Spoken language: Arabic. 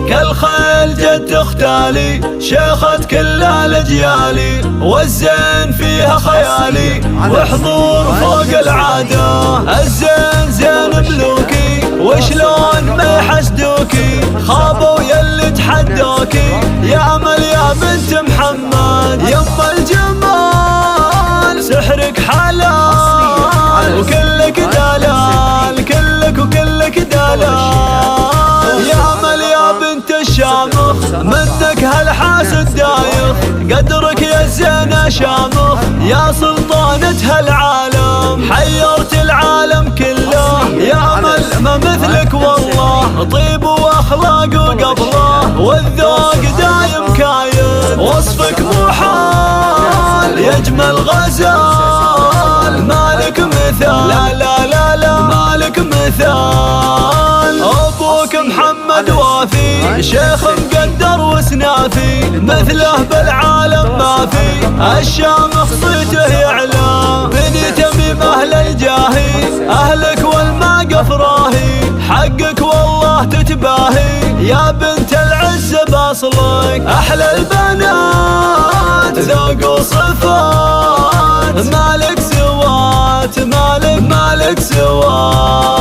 كالخيل جد تختالي، شيخة كل الاجيالي، والزين فيها خيالي، وحضور فوق العادة. الزين زين ملوكي، وشلون ما يحسدوكي، خابوا يلي تحدوكي، يا امل يا بنت محمد، يما الجمال سحرك حلال، وكلك دلال، كلك وكلك دلال، يا امل يا بنت الشامخ، منك هالحاسد دايخ، قدرك يا الزينة شامخ، يا سلطانة هالعالم، حيرت العالم كله، يا امل ما مثلك والله، طيب واخلاق وقبله، والذوق دايم كاين، وصفك مو حال، يجمل غزال، مالك مثال، لا لا لا لا مالك مثال. ابوك محمد وافي، شيخ مقدر وسنافي، مثله بالعالم ما في، الشامخ صيته يعلى، بني تميم اهل الجاهي، اهلك والماقف راهي، حقك والله تتباهي، يا بنت العز باصلك، احلى البنات ذوق وصفات، مالك سوات، مالك سوات.